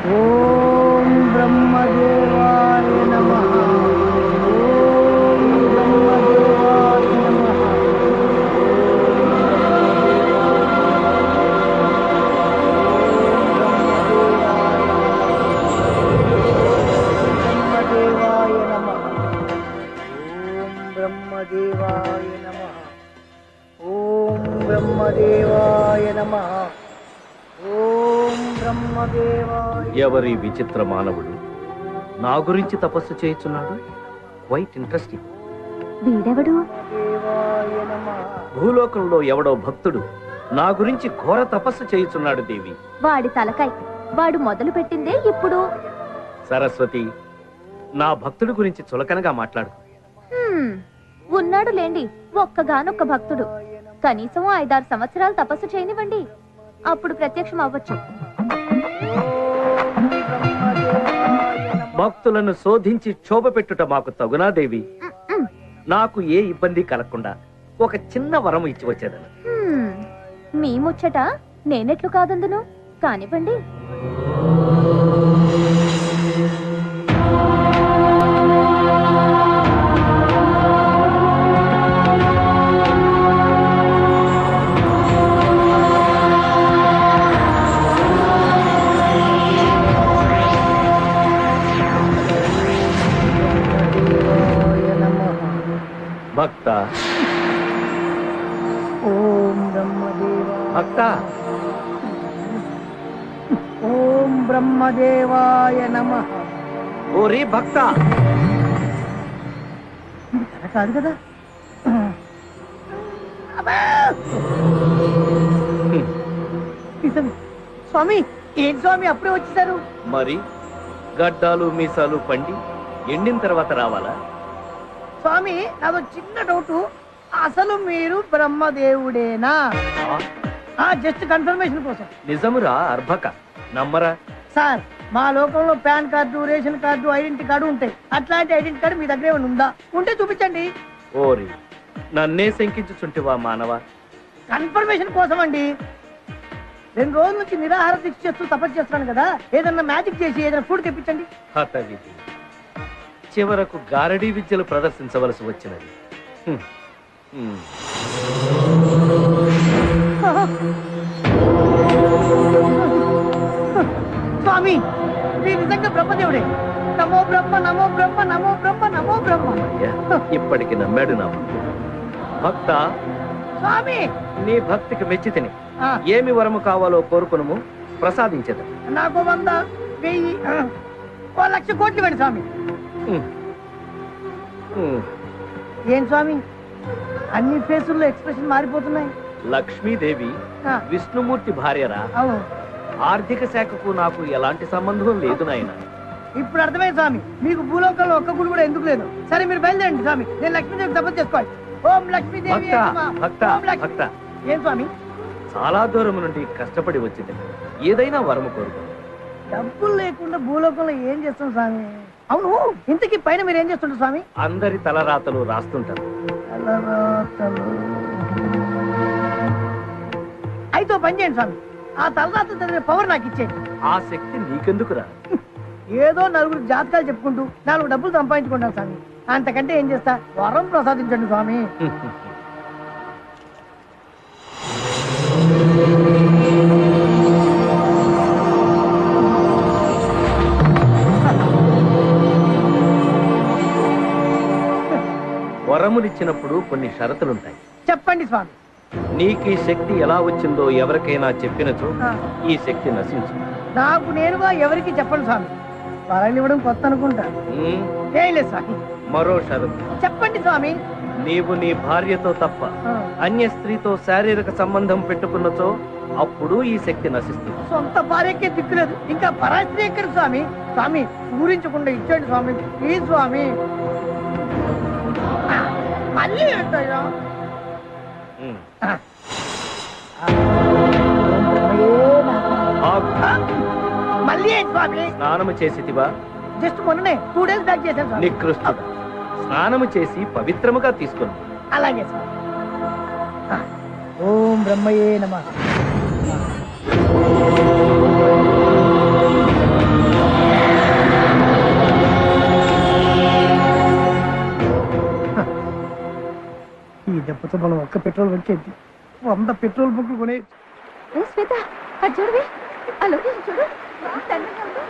ఓం బ్రహ్మదేవాయ నమః. ఓం బ్రహ్మదేవాయ నమః. బ్రహ్మదేవాయ నమః. ఓం బ్రహ్మదేవాయ నమః. ఓం బ్రహ్మదేవాయ నమః. ఓం బ్రహ్మదేవాయ. ఎవరి విచిత్ర మానవుడు నా గురించి తపస్సు చేయుచున్నాడు? Quite interesting. వీడెవడు? భూలోకంలో ఎవడో భక్తుడు నా గురించి ఘోర తపస్సు చేయుచున్నాడు దేవి. వాడి తలకాయ్. వాడు మొదలు పెట్టిందే ఇప్పుడు. సరస్వతి, నా భక్తుడి గురించి చులకనగా మాట్లాడు. ఉన్నాడు లేండి ఒక్కగానొక్క భక్తుడు. కనీసం 5-6 సంవత్సరాలు తపస్సు చేయనివ్వండి, అప్పుడు ప్రత్యక్షం అవ్వచ్చు. భక్తులను శోధించి క్షోభ పెట్టుట మాకు తగునా దేవి? నాకు ఏ ఇబ్బంది కలగకుండా ఒక చిన్న వరం ఇచ్చి వచ్చేదను. మీ ముచ్చట నేనెట్లు కాదందును, కానివ్వండి. భక్త, ఓం బ్రహ్మదేవాయ. భక్త, ఓం బ్రహ్మదేవాయ నమః. ఓరే భక్త. ఇది కాదు కదా. స్వామి, ఏంటి స్వామి అప్పుడే వచ్చేసారు? మరి గడ్డాలు మీసాలు పండి ఎండిన తర్వాత రావాలా? స్వామి, నాదో చిన్న డౌట్. అసలు మీరు బ్రహ్మదేవుడేనా? జస్ట్ కన్ఫర్మేషన్ కోసం. నిజమురా అర్భక, నమ్మరా? సార్, మా లోకంలో pan card, ration card, identity card ఉంటాయి. అట్లాంటి ఐడెంటిటీ కార్డు మీ దగ్గర ఏమైనా ఉందా? ఉంటే చూపించండి. ఓరి, నన్నే శంకించుచుంటివా మానవా? కన్ఫర్మేషన్ కోసం అండి. 2 రోజుల నుంచి నిరాహార దీక్ష చేస్తూ తపస్సు చేస్తున్నాను కదా, ఏదన్నా మ్యాజిక్ చేసి ఏదైనా ఫుడ్ తెప్పించండి. హతవిధి, చివరకు గారడీ విద్యలు ప్రదర్శించవలసి వచ్చినది. స్వామి, మీరు నిజంగా బ్రహ్మదేవుడే. నమో బ్రహ్మ, నమో బ్రహ్మ, నమో బ్రహ్మ, నమో బ్రహ్మ. ఇప్పటికి నమ్మాడు నా భక్త. స్వామి, నీ భక్తికి మెచ్చి తిని ఏమి వరము కావాలో కోరుకును, ప్రసాదించదు. నాకు 100, 1000, 1,00,000 కోట్లు ఇవ్వండి స్వామి. ఏం స్వామి, అన్ని ఫేసుల్లో ఎక్స్ప్రెషన్ మారిపోతున్నాయి. లక్ష్మీదేవి విష్ణుమూర్తి భార్యరా? అవును. ఆర్థిక శాఖకు నాకు ఎలాంటి సంబంధం లేదు నాయన. ఇప్పుడు అర్థమైంది స్వామి, మీకు భూలోకంలో ఒక్క గుడి కూడా ఎందుకు లేదు. సరే, మీరు బయలుదేరండి స్వామి. నేను లక్ష్మీదేవి తపస్సు చేసుకోవాలి. ఓం లక్ష్మీదేవి. భక్త, ఏం స్వామి? చాలా దూరం నుండి కష్టపడి వచ్చింది, ఏదైనా వరము కోరుకో. డబ్బులు లేకుండా భూలోకంలో ఏం చేస్తాం స్వామి? అవును, ఇంతకీ పైన మీరు ఏం చేస్తుంటారు స్వామి? అందరి తలరాతలు రాస్తుంటారు. అయితే పని చేయండి స్వామి, ఆ తలరాతలు చదివే పవర్ నాకు ఇచ్చేయండి. ఆ శక్తి నీకెందుకురా? ఏదో 4 జాతకాలు చెప్పుకుంటూ 4 డబ్బులు సంపాదించుకుంటాను స్వామి. అంతకంటే ఏం చేస్తా? వరం ప్రసాదించండి స్వామి. వరములిచ్చినప్పుడు కొన్ని షరతులుంటాయి. చెప్పండి స్వామి. నీకు ఈ శక్తి ఎలా వచ్చిందో ఎవరికైనా చెప్పినచో ఈ శక్తి నశించు. నాకు నేరుగా ఎవరికి చెప్పండి స్వామి. వరాలు ఇవ్వడం కొత్త అనుకుంటా. లేదు స్వామి. మరో షరతు. చెప్పండి స్వామి. నీవు నీ భార్యతో తప్ప అన్య స్త్రీతో శారీరక సంబంధం పెట్టుకున్నచో అప్పుడు ఈ శక్తి నశిస్తుంది. సొంత భార్యకే దిక్కులేదు, ఇంకా పరాస్త్రీ ఎక్కడ స్వామి? స్వామి, ఊరించకుండా ఇచ్చేయండి స్వామి, ప్లీజ్ స్వామి. మళ్ళీ ఏంటయ్యా? మళ్ళీ ఏంటి స్వామి? స్నానము చేసితివా? జస్ట్ మొన్ననే 2 days బ్యాక్ చేశాను. నికృష్టుడా, స్నానము చేసి పవిత్రముగా తీసుకుని. అలాగే స్వామి. ఓం బ్రహ్మయే నమః. దాంతో మనం ఒక్క పెట్రోల్ వచ్చేది 100 పెట్రోల్ బుక్లు కొనే. శ్వేత అది చూడవే, ఆ లొకేషన్ చూడు. చందంగా ఉంది.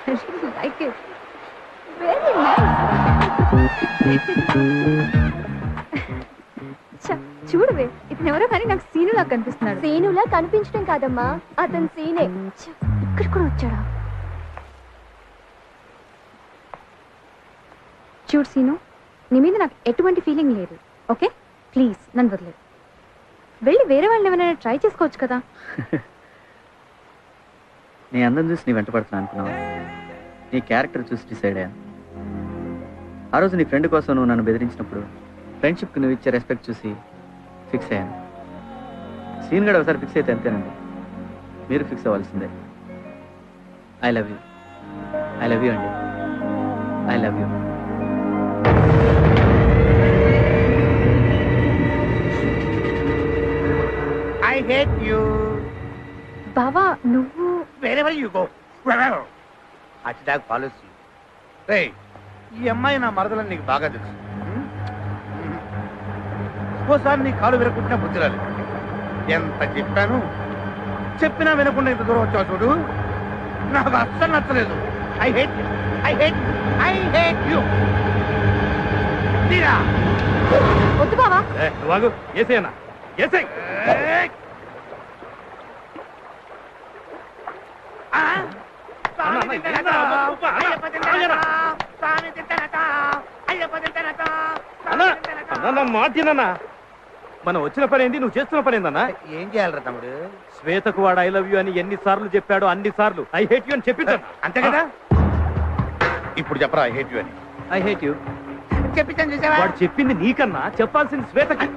I really like it. Very nice. చూడవే, ఇతను ఎవరో కానీ నాకు సీనులా కనిపిస్తున్నాడు. సీనులా కనిపించడం కాదమ్మా, అతను సీనే. ఇక్కడ కూడా వచ్చాడా? చూడు సీను, నీ మీద నాకు ఎటువంటి ఫీలింగ్ లేదు. ఓకే ప్లీజ్ నన్ను వదిలేదు. వెళ్ళి వేరే వాళ్ళని ఏమైనా ట్రై చేసుకోవచ్చు కదా. నీ అందం చూసి నీ వెంట పడుతున్నా అనుకున్నావు. నీ క్యారెక్టర్ చూసి డిసైడ్ అయ్యాను. ఆ రోజు నీ ఫ్రెండ్ కోసం నువ్వు నన్ను బెదిరించినప్పుడు ఫ్రెండ్షిప్కి నువ్వు ఇచ్చే రెస్పెక్ట్ చూసి ఫిక్స్ అయ్యాను. సీన్ గడ ఒకసారి ఫిక్స్ అయితే అంతేనండి, మీరు ఫిక్స్ అవ్వాల్సిందే. I love you. I love you అండి. I love you. I hate you. బావా నువ్వు Wherever you go. Wherever. Attack policy. రే, ఈ అమ్మాయి నా మరదలని నీకు బాగా తెలుసు. ఓసారి నీ కాలు విరకుంటున్నా బుద్ధి రాలేదు. ఎంత చెప్పాను, చెప్పినా వినకుండా ఇంత దూరం వచ్చావు చూడు. నాకు అస్సలు నచ్చలేదు. I hate you. I hate you. I hate you. తీరా. వద్దు బావా. నువ్వు ఏసేనా ఏసై. మాటినన్నా, మనం వచ్చిన పని ఏంది, నువ్వు చేస్తున్న పని ఏందన్నా? ఏం చేయాలరా తమ్ముడు? శ్వేతకు వాడు ఐ లవ్ యూ అని ఎన్ని సార్లు చెప్పాడో అన్ని సార్లు ఐ హేట్ యూ అని చెప్పించాను. అంతే కదా. ఇప్పుడు చెప్పరా ఐ హేట్ యూ అని. ఐ హేట్ యూ చెప్పించాను చూసావా? వాడు చెప్పింది నీకన్నా చెప్పాల్సింది శ్వేతకి.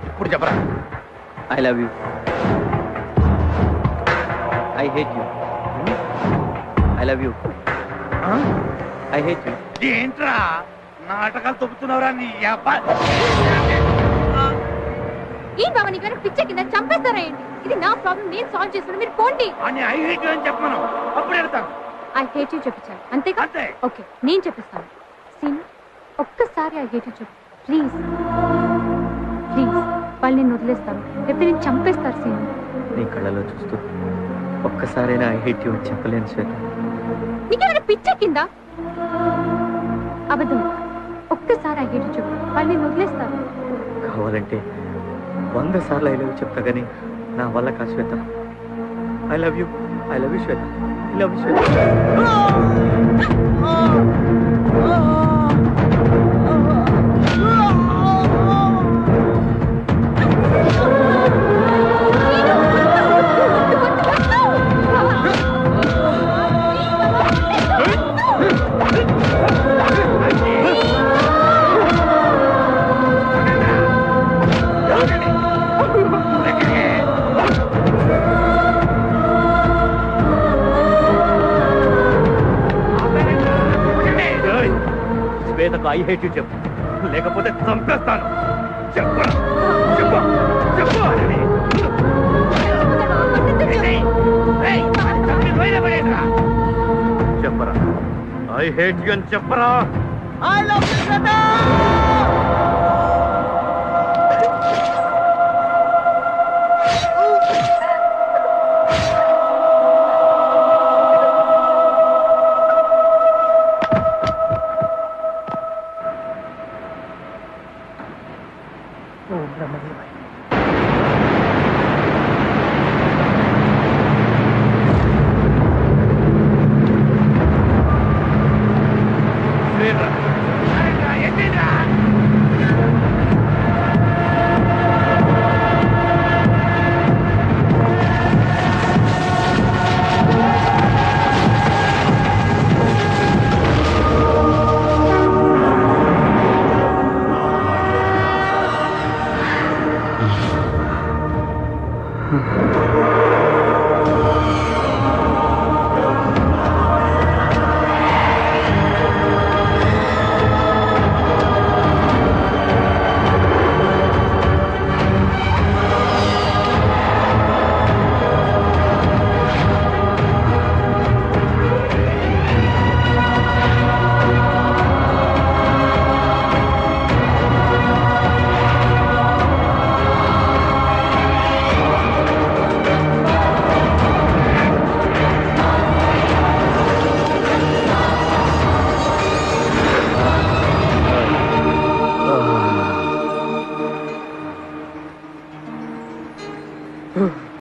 ఇప్పుడు చెప్పరా. I love you. I hate you. I love you. I hate you. ఏంట్రా నాటకాలు తొప్పుతున్నావురా నీ అబ్బాయి? ఏం బావా నీకు వెనక పిచ్చ కింద చంపేస్తారా ఏంటి? ఇది నా ప్రాబ్లం, నేను సాల్వ్ చేస్తాను, మీరు పోండి. అని ఐ హేట్ యూ అని చెప్పమను, అప్పుడు వెళ్తాను. ఐ హేట్ యూ చెప్పించాను అంతేగా? అంతే. ఓకే నేను చెప్పిస్తాను. సీన్ ఒక్కసారి ఐ హేట్ యూ చెప్పు ప్లీజ్. ప్లీజ్ వాళ్ళు నేను వదిలేస్తాను, లేకపోతే నేను చంపేస్తారు. సీన్ నీ కళ్ళలో చూస్తూ ఒక్కసారైనా ఐ హేట్ యూ అని చెప్పలేను శ్వేత. నీకేమైనా పిచ్చ కింద? అబద్ధం. ఒక్కసారి ఐ హేట్ యూ చెప్పు, వాళ్ళు నేను వదిలేస్తారు. కావాలంటే 100 సార్లు ఐ లవ్ యూ చెప్తా కానీ నా వల్ల కాదు Shweta. I love you. I love you Shweta. I love you Shweta. శ్వేతకు ఐ హేట్ యూ చెప్పు, లేకపోతే చంపేస్తాను. చెప్పు చెప్పు చెప్పు. చెప్పరా ఐ హేట్ యూ అని చెప్పరా. I love you, Shweta!